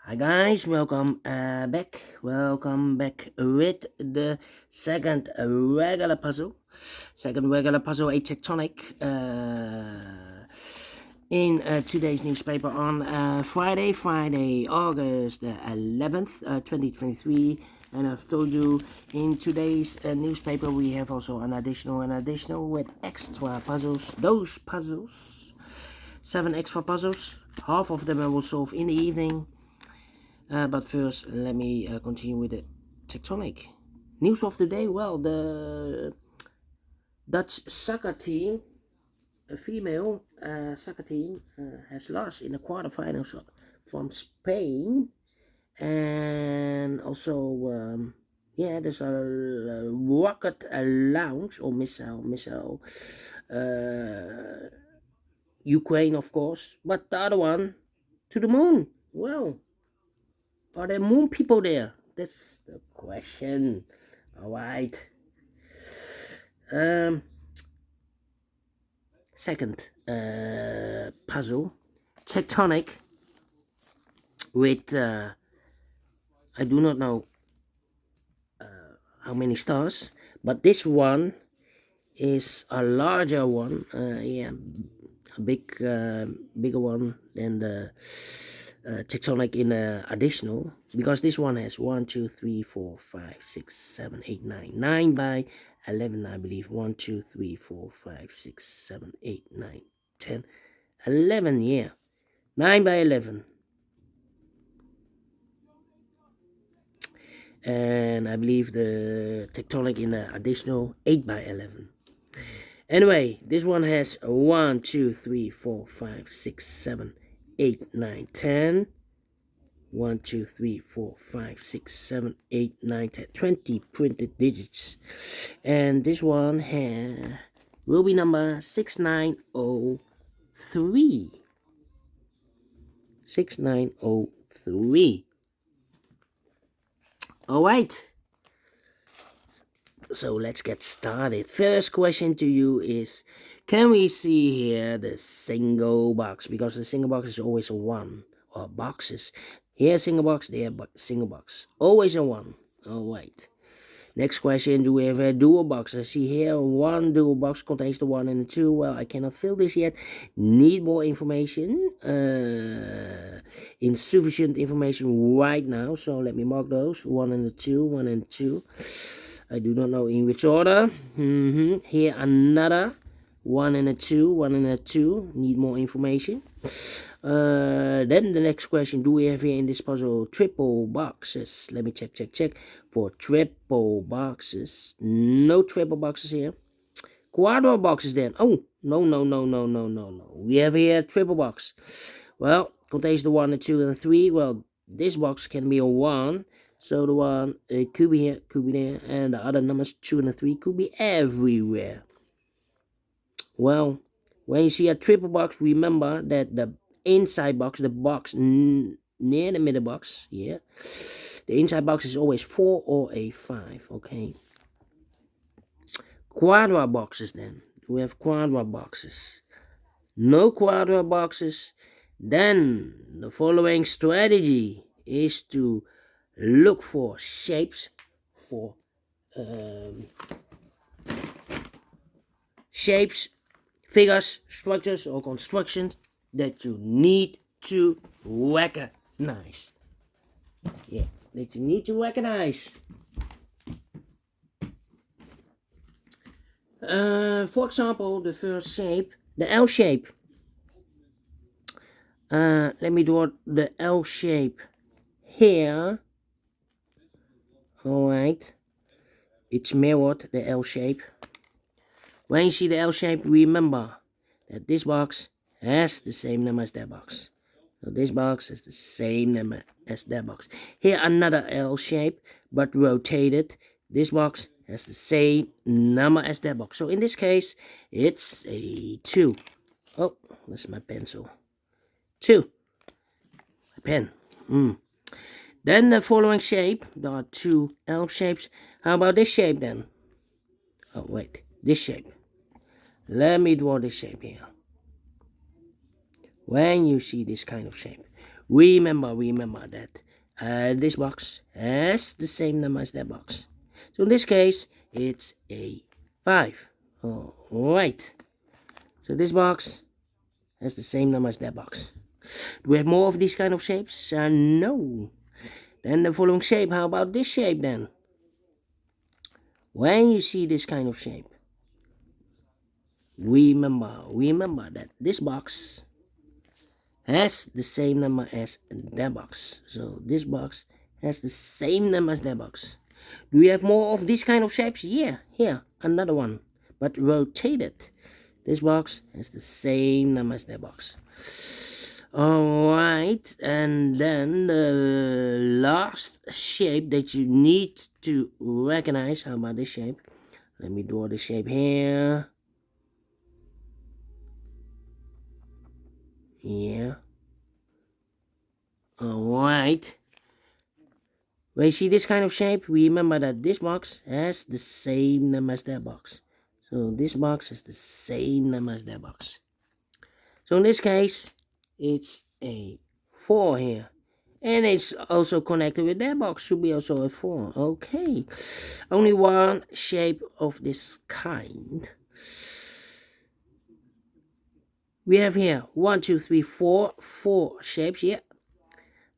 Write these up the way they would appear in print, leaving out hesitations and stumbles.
Hi guys, welcome back. Welcome back with the second regular puzzle. A tectonic in today's newspaper on Friday, August the 11th, 2023. And I've told you in today's newspaper we have also an additional with extra puzzles. Those puzzles, 7 extra puzzles. Half of them I will solve in the evening. But first, let me continue with the tectonic news of the day. Well, the Dutch soccer team, a female soccer team, has lost in the quarterfinals from Spain, and also there's a rocket launch or missile, Ukraine of course, but the other one to the moon. Well. Are there moon people there? That's the question. Alright. Second puzzle. Tectonic with I do not know how many stars, but this one is a larger one. A bigger one than the tectonic in additional, because this one has 1 2 3 4 5 6 7 8 9 by 11, I believe. 1 2 3 4 5 6 7 8 9 10 11, yeah, 9 by 11, and I believe the tectonic in the additional 8 by 11. Anyway, this one has 1 2 3 4 5 6 7 8 9 10. 1 2 3 4 5 6 7 8 9 10 20 printed digits, and this one will be number 6903. 6903. All right, so let's get started. First question to you is, can we see here the single box? Because the single box is always a 1, or boxes. Here single box, there single box. Always a 1. Alright. Next question, do we have a dual box? I see here one dual box contains the 1 and the 2. Well, I cannot fill this yet. Need more information. Insufficient information right now. So let me mark those. 1 and the 2, 1 and 2. I do not know in which order. Here another 1 and a 2, 1 and a 2. Need more information. Then the next question, do we have here in this puzzle triple boxes? Let me check for triple boxes. No triple boxes here. Quadruple boxes then. Oh, no. We have here a triple box. Well, contains the 1, the 2, and the 3. Well, this box can be a 1. So the 1 could be here, could be there. And the other numbers, 2 and the 3, could be everywhere. Well, when you see a triple box, remember that the inside box, the box near the middle box, yeah, the inside box is always 4 or a 5, okay. Quadra boxes then. We have quadra boxes. No quadra boxes. Then the following strategy is to look for shapes, for figures, structures, or constructions that you need to recognize. Yeah, that you need to recognize. For example, the first shape, the L shape. Let me draw the L shape here. Alright. It's mirrored, the L shape. When you see the L shape, remember that this box has the same number as that box. So this box has the same number as that box. Here another L shape, but rotated. This box has the same number as that box. So in this case, it's a 2. Oh, that's my pencil. 2. My pen. Then the following shape, there are 2 L shapes. How about this shape then? Oh, wait, this shape. Let me draw this shape here. When you see this kind of shape, Remember that this box has the same number as that box. So in this case, it's a 5. Alright. So this box has the same number as that box. Do we have more of these kind of shapes? No. Then the following shape. How about this shape then? When you see this kind of shape, remember that this box has the same number as that box. So this box has the same number as that box. Do we have more of these kind of shapes? Yeah, here, another one, but rotated. This box has the same number as that box. Alright, and then the last shape that you need to recognize. How about this shape? Let me draw the shape here. Yeah. Alright. When you see this kind of shape, remember that this box has the same number as that box. So this box has the same number as that box. So in this case, it's a 4 here. And it's also connected with that box. Should be also a 4. Okay. Only one shape of this kind. We have here 1, 2, 3, 4. 4 shapes, yeah.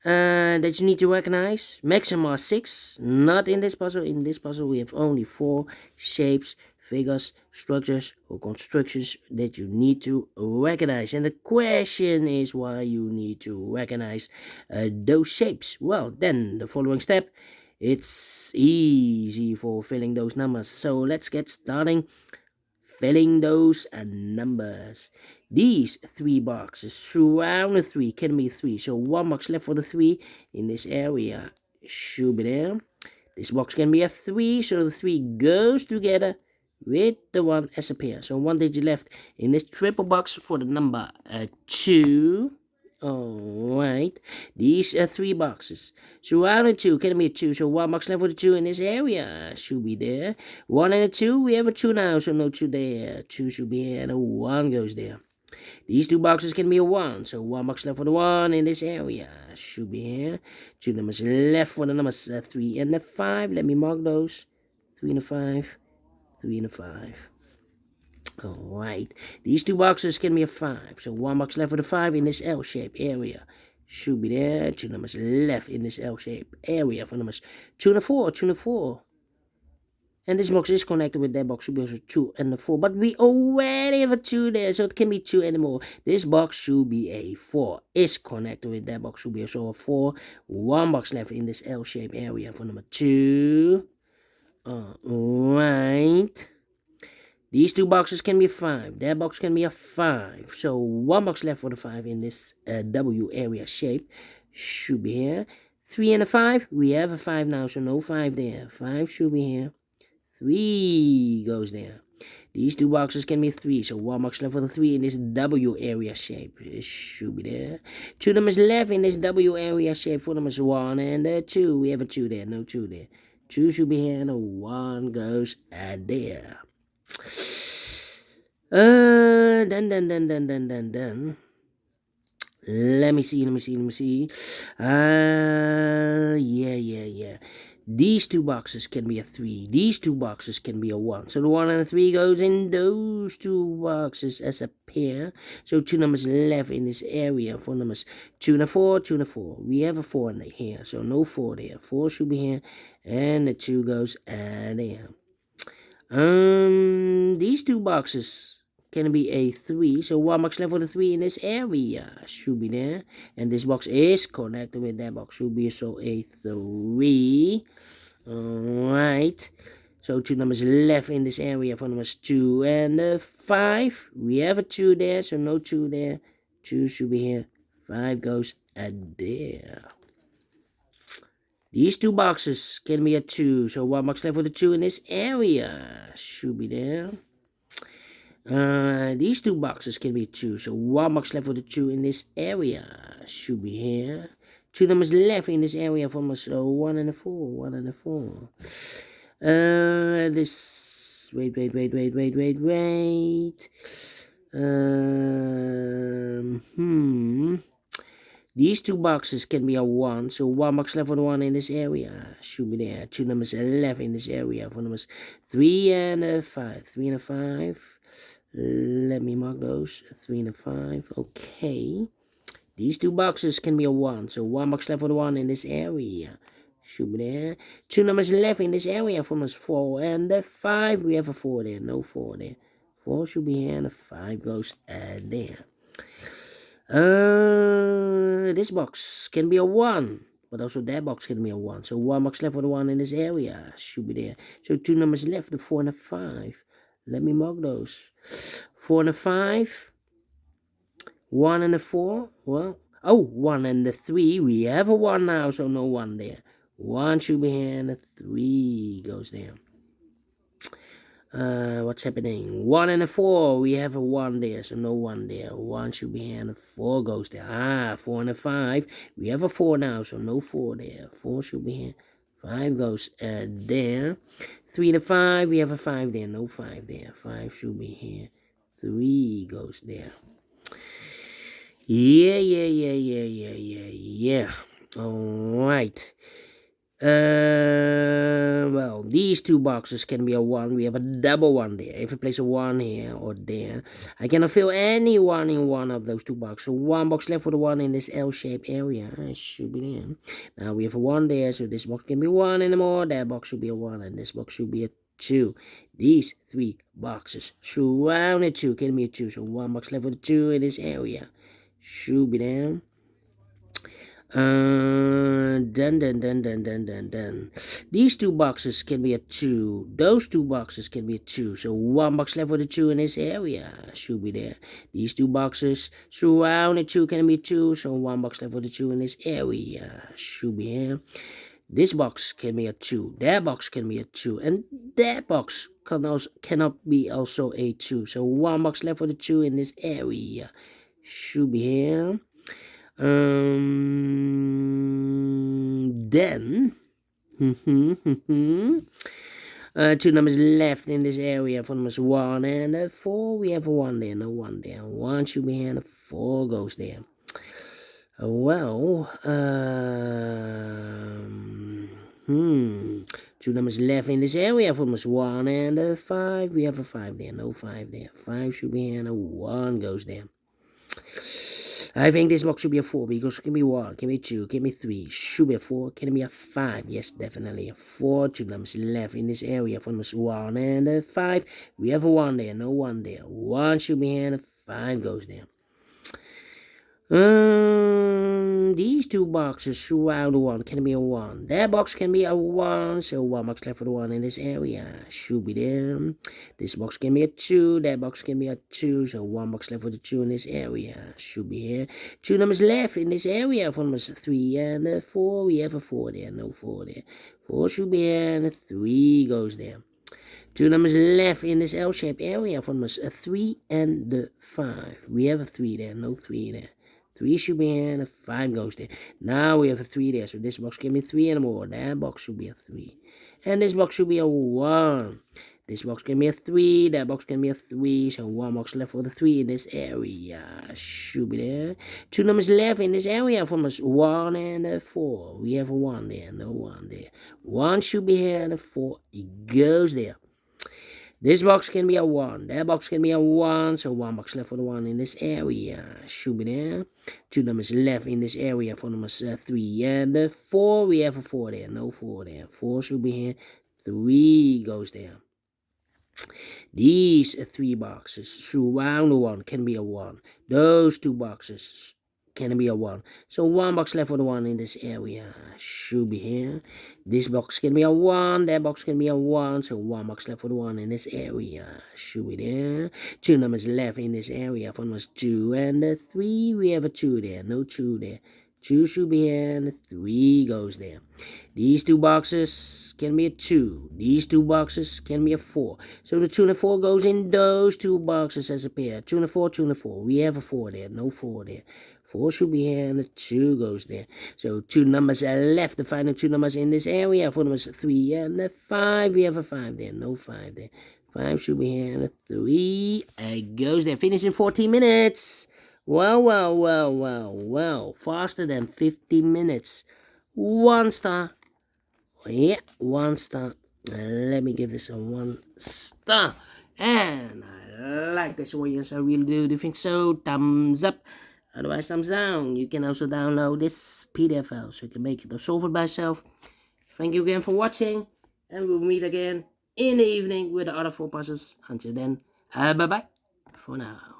That you need to recognize. Maximum are 6. Not in this puzzle. In this puzzle, we have only 4 shapes, figures, structures, or constructions that you need to recognize. And the question is why you need to recognize those shapes. Well, then the following step, it's easy for filling those numbers. So let's get starting filling those numbers. These 3 boxes surround the 3 can be 3. So 1 box left for the 3 in this area should be there. This box can be a 3, so the 3 goes together with the 1 as a pair. So 1 digit left in this triple box for the number 2. Alright, these are 3 boxes. Surrounding 2 can be a 2, so 1 box left for the 2 in this area should be there. 1 and a 2, we have a 2 now, so no 2 there. 2 should be here, and a 1 goes there. These 2 boxes can be a 1, so 1 box left for the 1 in this area should be here. 2 numbers left for the numbers 3 and the 5. Let me mark those. 3 and a 5, 3 and a 5. Alright, these 2 boxes can be a 5, so 1 box left for the 5 in this L-shaped area should be there. 2 numbers left in this L-shaped area for numbers 2 and a 4, 2 and a 4. And this box is connected with that box, should be also 2 and a 4. But we already have a 2 there, so it can be 2 anymore. This box should be a 4. Is connected with that box, should be also a 4. 1 box left in this L-shaped area for number 2. Alright. These 2 boxes can be 5. That box can be a 5. So 1 box left for the 5 in this W area shape should be here. 3 and a 5. We have a 5 now, so no 5 there. 5 should be here. 3 goes there. These 2 boxes can be 3. So 1 box left for the 3 in this W area shape. It should be there. 2 numbers left in this W area shape for numbers 1 and 2. We have a 2 there. No 2 there. 2 should be here and a 1 goes there. Then. Let me see. Yeah. These 2 boxes can be a 3. These 2 boxes can be a 1. So the 1 and the 3 goes in those 2 boxes as a pair. So 2 numbers left in this area for numbers 2 and a 4, 2 and a 4. We have a 4 in here, so no 4 there. 4 should be here, and the 2 goes there. These 2 boxes can be a 3, so 1 box left for the 3 in this area should be there, and this box is connected with that box, should be so a 3. Alright, so 2 numbers left in this area for numbers 2 and 5. We have a 2 there, so no 2 there. 2 should be here. 5 goes there. These 2 boxes can be a 2, so 1 box left for the 2 in this area should be there. These 2 boxes can be a 2, so 1 box left for the 2 in this area should be here. 2 numbers left in this area for us, so 1 and a 4, 1 and a 4. This, wait. These two boxes can be a 1, so 1 box left for the 1 in this area. Should be there. 2 numbers left in this area for numbers 3 and a 5. 3 and a 5. Let me mark those. 3 and a 5. Okay. These two boxes can be a 1, so 1 box left for the 1 in this area. Should be there. 2 numbers left in this area for numbers 4 and a 5. We have a 4 there. No 4 there. 4 should be here and a 5 goes there. This box can be a 1, but also that box can be a 1. So 1 box left for the 1 in this area. Should be there. So 2 numbers left, the 4 and a 5. Let me mark those. 4 and a 5. 1 and a 4. Well, 1 and the 3. We have a 1 now, so no 1 there. 1 should be here and a 3 goes there. What's happening? 1 and a 4. We have a 1 there, so no 1 there. 1 should be here and a 4 goes there. 4 and a 5. We have a 4 now, so no 4 there. 4 should be here. 5 goes there. 3 and a 5. We have a 5 there, no 5 there. 5 should be here. 3 goes there. Yeah. Alright. Well, these two boxes can be a 1. We have a double 1 there. If I place a 1 here or there, I cannot fill any 1 in one of those two boxes. So 1 box left for the 1 in this L-shaped area. It should be there. Now we have a 1 there, so this box can be 1 anymore. That box should be a 1, and this box should be a 2. These 3 boxes surrounded 2 can be a 2. So 1 box left for the 2 in this area. Should be there. Done. These two boxes can be a 2. Those two boxes can be a 2. So 1 box left for the 2 in this area. Should be there. These two boxes surrounded 2 can be 2. So 1 box left for the 2 in this area. Should be here. This box can be a 2. That box can be a 2. And that box cannot be also a 2. So 1 box left for the 2 in this area. Should be here. Then 2 numbers left in this area for numbers 1 and 4. We have a 1 there, no 1 there. 1 should be here and a 4 goes there. 2 numbers left in this area for numbers 1 and 5. We have a 5 there, no 5 there. 5 should be here and a 1 goes there. I think this box should be a 4 because it can be 1, can be 2, can be 3, should be a 4, can be a 5. Yes, definitely a 4. 2 numbers left in this area for numbers 1 and 5. We have a 1 there, no 1 there. 1 should be here and a 5 goes there. These two boxes surround 1 can be a 1. That box can be a 1, so 1 box left for the 1 in this area. Should be there. This box can be a 2. That box can be a 2, so 1 box left for the 2 in this area. Should be here. 2 numbers left in this area for numbers 3 and 4. We have a 4 there, no 4 there. 4 should be here and a 3 goes there. 2 numbers left in this L-shaped area for numbers 3 and 5. We have a 3 there, no 3 there. 3 should be here and a 5 goes there. Now we have a 3 there, so this box can be 3 and more. That box should be a 3. And this box should be a 1. This box can be a 3. That box can be a 3. So 1 box left for the 3 in this area. Should be there. 2 numbers left in this area from us 1 and 4. We have a 1 there, no 1 there. 1 should be here and a 4. It goes there. This box can be a 1. That box can be a 1. So 1 box left for the 1 in this area. Should be there. 2 numbers left in this area for numbers 3 and 4. We have a 4 there. No 4 there. 4 should be here. 3 goes there. These 3 boxes surround 1 can be a 1. Those 2 boxes can be a 1. So 1 box left for the 1 in this area. Should be here. This box can be a 1. That box can be a 1. So 1 box left for the 1 in this area. Should be there. 2 numbers left in this area for numbers 2 and 3. We have a 2 there. No 2 there. 2 should be here and 3 goes there. These 2 boxes can be a 2. These 2 boxes can be a 4. So the 2 and the 4 goes in those 2 boxes as a pair. 2 and a 4, 2 and a 4. We have a 4 there. No 4 there. 4 should be here and the 2 goes there. So 2 numbers are left. The final 2 numbers in this area for numbers 3 and 5. We have a 5 there. No 5 there. 5 should be here and a 3 goes there. Finish in 14 minutes. Well. Faster than 50 minutes. 1 star. Yeah, 1 star. Let me give this a 1 star. And I like this one. Yes, I really do think so. Thumbs up. Otherwise, thumbs down. You can also download this PDF file so you can make it or solve it by yourself. Thank you again for watching. And we'll meet again in the evening with the other 4 puzzles. Until then, bye-bye for now.